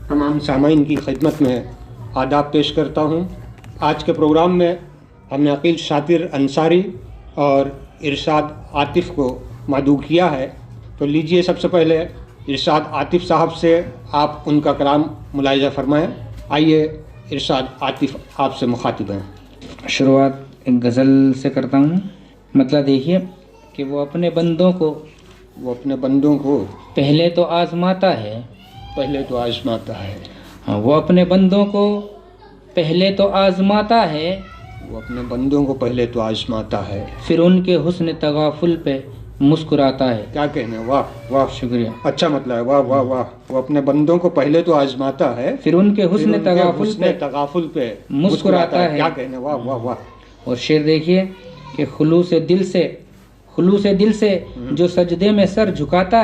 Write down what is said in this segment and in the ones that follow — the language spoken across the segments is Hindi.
तमाम सामाईन की खिदमत में आदाब पेश करता हूँ। आज के प्रोग्राम में हमने अकील शातिर अंसारी और इरशाद आतिफ़ को मदऊ किया है। तो लीजिए सबसे पहले इरशाद आतिफ़ साहब से आप उनका कलाम मुलाहिज़ा फरमाएँ। आइए इरशाद आतिफ़ आपसे मुखातिब हैं। शुरुआत एक गज़ल से करता हूँ। मतलब देखिए कि वो अपने बंदों को पहले तो आज़माता है। हाँ, वो अपने बंदों को पहले तो आज़माता है। फिर उनके हुस्न तगाफुल पे मुस्कुराता है। क्या कहने, वाह वाह, शुक्रिया। अच्छा मतलब है, वाह वाह वाह। वो अपने बंदों को पहले तो आजमाता है, फिर उनके हुस्न तगाफुल पे मुस्कुराता है। क्या कहने, वाह वाह वाह। और शेर देखिए कि खुलूस दिल से जो सजदे में सर झुकाता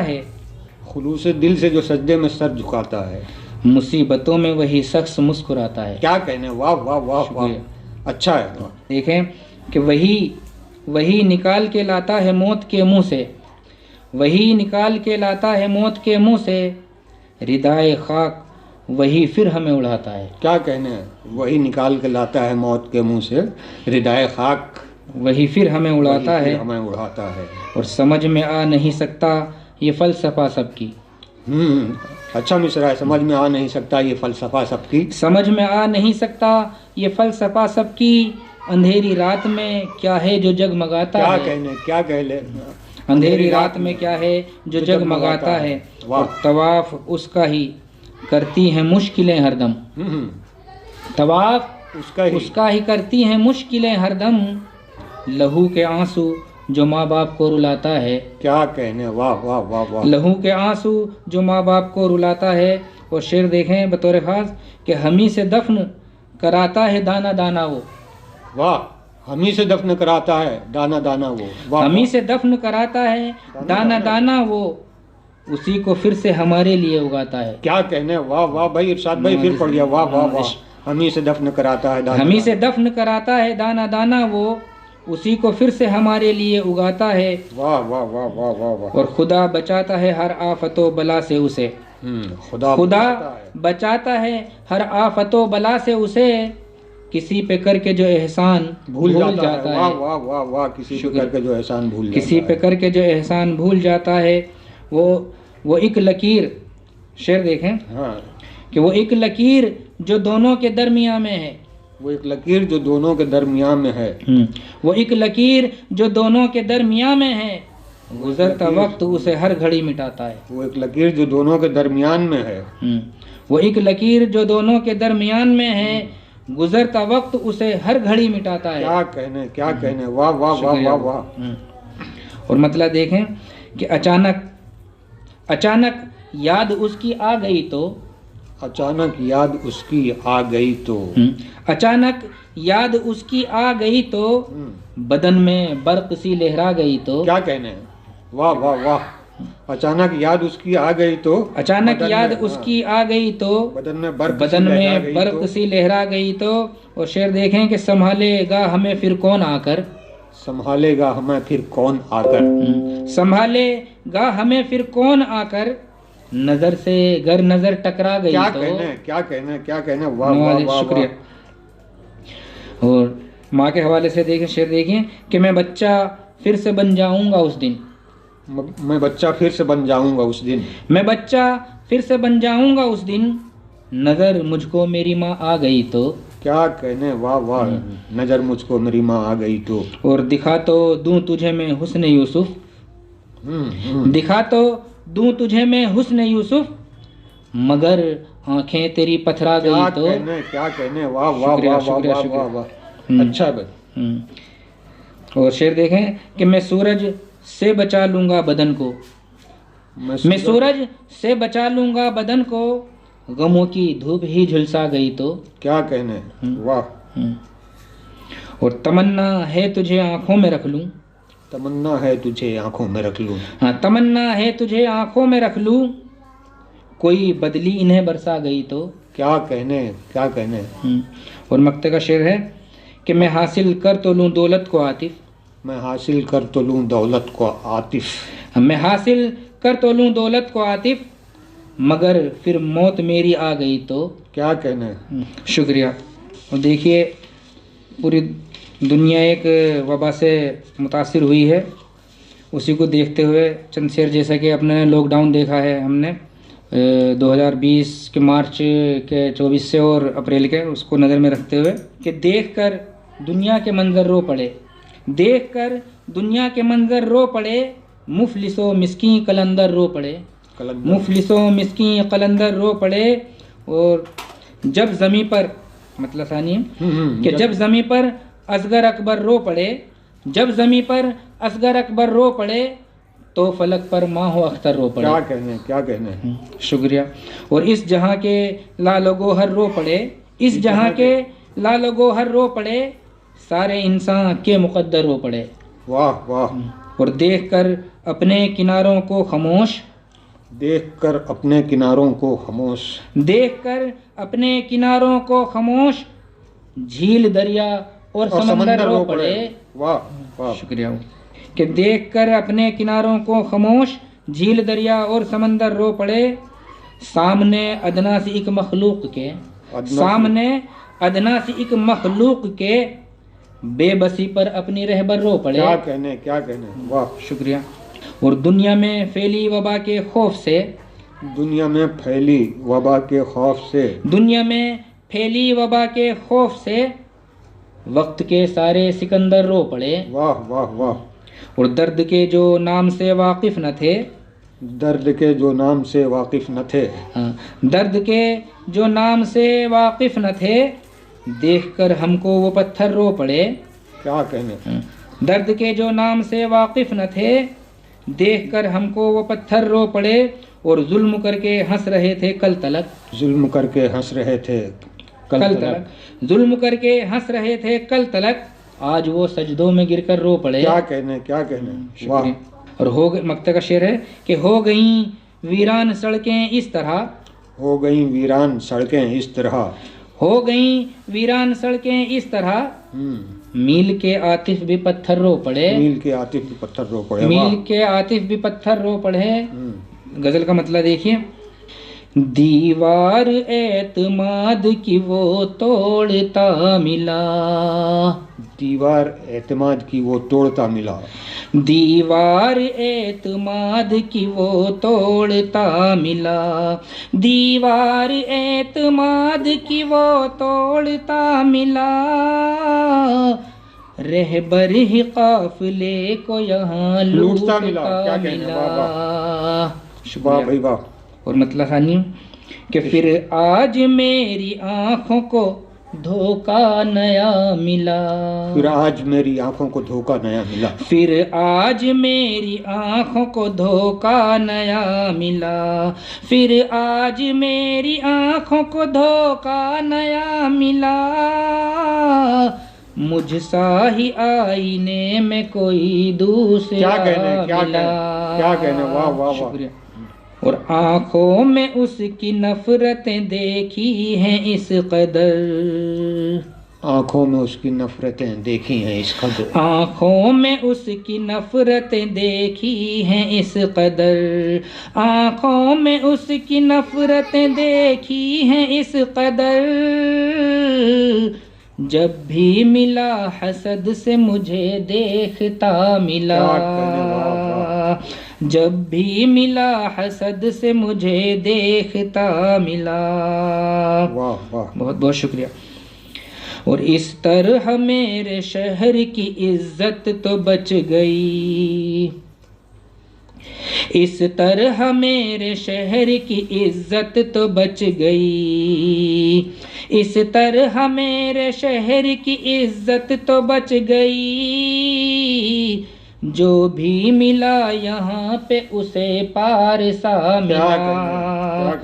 है, मुसीबतों में वही शख्स मुस्कुराता है। क्या कहने, वाह वाह वाह वाह, अच्छा है। देखें कि वही निकाल के लाता है मौत के मुंह से, रिदाए खाक वही फिर हमें उड़ाता है। क्या कहने, वही निकाल के लाता है मौत के मुंह से, रिदाए खाक वही फिर हमें उड़ाता है। और समझ में आ नहीं सकता ये फ़लसफ़ा सबकी। अच्छा मिसरा है, समझ में आ नहीं सकता ये फ़लसफ़ा सबकी। अंधेरी रात में क्या है जो जगमगाता है। क्या कहले, अंधेरी रात में क्या है जो जगमगाता है। और तवाफ उसका ही करती हैं मुश्किलें हरदम। तवाफ उसका ही करती हैं मुश्किलें हरदम। लहू के आंसू जो माँ बाप को रुलाता है। क्या कहने, वाह वाह वाह वाह। लहू के आंसू जो माँ बाप को रुलाता है। और शेर देखें बतौर खास कि हमी से दफन कराता है दाना दाना वो। वाह, हमी से दफन कराता है दाना दाना वो। हमी से दफन कराता है दाना दाना वो, उसी को फिर से हमारे लिए उगाता है। क्या कहने, वाह वाह भाई, इरशाद भाई फिर पढ़ लिया, वाह वाह वाह। हमी से दफन कराता है दाना दाना वो, उसी को फिर से हमारे लिए उगाता है। वाह वाह वाह वाह वाह वाह। और खुदा बचाता है हर आफतो बला से उसे। खुदा बचाता है हर आफतो बला से उसे, किसी पे करके जो एहसान भूल जाता है। वाह वाह वाह वाह। किसी पे करके जो एहसान भूल जाता है, वो एक लकीर, शेर देखें। हाँ, कि वो एक लकीर जो दोनों के दरमियान में है। वो एक लकीर जो दोनों के दरमियान में है। गुजरता वक्त उसे हर घड़ी मिटाता है। वो एक लकीर जो दोनों के दरमियान में है। गुजरता वक्त उसे हर घड़ी मिटाता है। क्या कहने, वाह वाह वाह वाह वाह। और मतलब देखें कि अचानक याद उसकी आ गई तो। अचानक याद उसकी आ गई तो, बदन में बर्क सी लहरा गई तो। क्या कहने, वाह वाह वाह। अचानक याद उसकी आ गई तो, बदन में बर्क सी लहरा गई तो। और शेर देखें कि संभालेगा हमें फिर कौन आकर। नजर से गर नजर टकरा गई तो। क्या कहने, वाह वाह वाह। शुक्रिया। और माँ के हवाले से देखें, शेर देखें कि मैं बच्चा फिर से बन जाऊंगा उस दिन। नजर मुझको मेरी माँ आ गई तो। क्या कहने, वाह वाह। नजर मुझको मेरी माँ आ गई तो। और दिखा तो दूं तुझे मैं हुस्न यूसुफ, मगर आंखें तेरी पथरा गई तो। क्या कहने, वाह वाह वाह वाह। अच्छा भाई। और शेर देखें कि मैं सूरज से बचा लूंगा बदन को, गमों की धूप ही झुलसा गई तो। क्या कहने, वाह। और तमन्ना है तुझे आंखों में रख लूं। हाँ, तमन्ना है तुझे आंखों में रख लूं, कोई बदली इन्हें बरसा गई तो। क्या कहने। और मक्ते का शेर है कि मैं हासिल कर तो लूं दौलत को आतिफ। मैं हासिल कर तो लूं दौलत को आतिफ। मैं हासिल कर तो लूं दौलत को आतिफ, मगर फिर मौत मेरी आ गई तो क्या कहना है। शुक्रिया। और देखिए पूरी दुनिया एक वबा से मुतासिर हुई है, उसी को देखते हुए चंद शेर, जैसा कि अपने लॉकडाउन देखा है हमने 2020 के मार्च के 24 से और अप्रैल के, उसको नज़र में रखते हुए कि देखकर दुनिया के मंजर रो पड़े, देखकर दुनिया के मंजर रो पड़े, मुफलिसो मिस्की कलंदर रो पड़े, मुफलिसो मिस्की कलंदर रो पड़े। और जब ज़मीं पर मतलब सानी कि जब ज़मीं पर असगर अकबर रो पड़े, जब ज़मीं पर असगर अकबर रो पड़े तो फलक पर माहो अख्तर रो पड़े। क्या कहने, क्या कहने। शुक्रिया। और इस जहां के लालो गोहर रो पड़े, इस जहां के लालो गोहर रो पड़े, सारे इंसान के मुकद्दर रो पड़े। वाह वाह। और देखकर अपने किनारों को खामोश, देखकर अपने किनारों को खामोश, देखकर अपने किनारों को खामोश, झील दरिया और समंदर रो पड़े। वाह वाह। शुक्रिया। कि देखकर अपने किनारों को खामोश, झील दरिया और समंदर रो पड़े, सामने अदना से एक मखलूक के, सामने अदना से एक मखलूक के बेबसी पर अपनी रहबर रो पड़े। क्या कहने, क्या कहने। वाह। शुक्रिया। और दुनिया में फैली वबा के खौफ से, दुनिया में फैली वबा के खौफ से, दुनिया में फैली वबा के खौफ से वक्त के सारे सिकंदर रो पड़े। वाह वाह वाह। और दर्द के जो नाम से वाकिफ न थे, दर्द के जो नाम से वाकिफ न थे, दर्द के जो नाम से वाकिफ न थे, देखकर हमको वो पत्थर रो पड़े। क्या कहने। दर्द के जो नाम से वाकिफ न थे, देखकर हमको वो पत्थर रो पड़े। और जुल्म करके हंस रहे थे कल तलक, जुल्म करके हंस रहे थे कल तलक, जुल्म करके हंस रहे थे कल तलक, आज वो सजदों में गिरकर रो पड़े। क्या कहने, क्या कहने। वाह। और हो गए, मक्ते का शेर है कि हो गई वीरान सड़कें इस तरह, हो गई वीरान सड़कें इस तरह, हो गई वीरान सड़कें इस तरह, मील के आतिफ भी पत्थर रो पड़े, मील के आतिफ भी पत्थर रो पड़े, मील के आतिफ भी पत्थर रो पड़े। गजल का मतलब देखिए, दीवार एतमाद की वो तोड़ता मिला, दीवार एतमाद की वो तोड़ता मिला, दीवार एतमाद की वो तोड़ता मिला, दीवार एतमाद की वो तोड़ता मिला, रहबर ही काफिले को यहाँ लूटता मिला। वाह भाई वाह। और मतलब खानी कि फिर आज मेरी आँखों को धोखा नया मिला, फिर आज मेरी आँखों को धोखा नया मिला, फिर आज मेरी आँखों को धोखा नया मिला, फिर आज मेरी आँखों को धोखा नया मिला, मुझ सा ही आईने में कोई दूसरा क्या कहने, क्या मिला। क्या कहने। वाह वाह वाह। शुक्रिया। और आँखों में उसकी नफरतें देखी हैं इस कदर, आँखों में उसकी नफरतें देखी हैं इस कदर, आँखों में उसकी नफरतें देखी हैं इस कदर, आँखों में उसकी नफरतें देखी हैं इस कदर, जब भी मिला हसद से मुझे देखता मिला, जब भी मिला हसद से मुझे देखता मिला। वाह वाह। बहुत बहुत शुक्रिया। और इस तरह मेरे शहर की इज्जत तो बच गई, इस तरह मेरे शहर की इज्जत तो बच गई, इस तरह मेरे शहर की इज्जत तो बच गई, जो भी मिला यहाँ पे उसे पार सा मिला,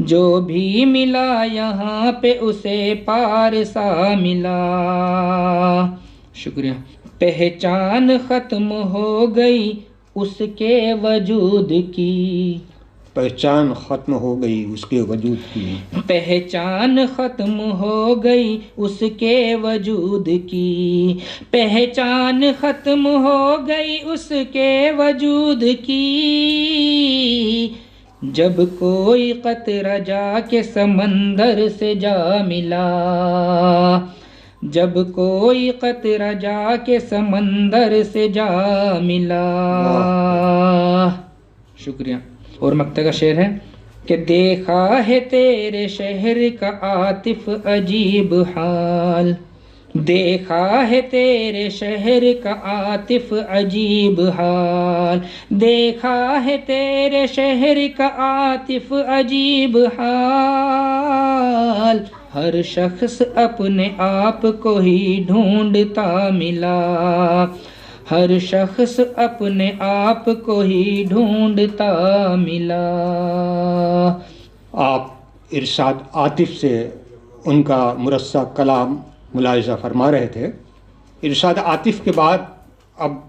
जो भी मिला यहाँ पे उसे पार सा मिला। शुक्रिया। पहचान खत्म हो गई उसके वजूद की, पहचान खत्म हो गई उसके वजूद की, पहचान खत्म हो गई उसके वजूद की, पहचान खत्म हो गई उसके वजूद की, जब कोई कतरा जाके समंदर से जा मिला, जब कोई कतरा जाके समंदर से जा मिला। शुक्रिया। और मक्ता का शेर है कि देखा है तेरे शहर का आतिफ अजीब हाल, देखा है तेरे शहर का आतिफ अजीब हाल, देखा है तेरे शहर का आतिफ अजीब हाल। हर शख्स अपने आप को ही ढूंढता मिला, हर शख्स अपने आप को ही ढूंढता मिला। आप इरशाद आतिफ से उनका मुरस्सा कलाम मुलाहिज़ा फरमा रहे थे। इरशाद आतिफ के बाद अब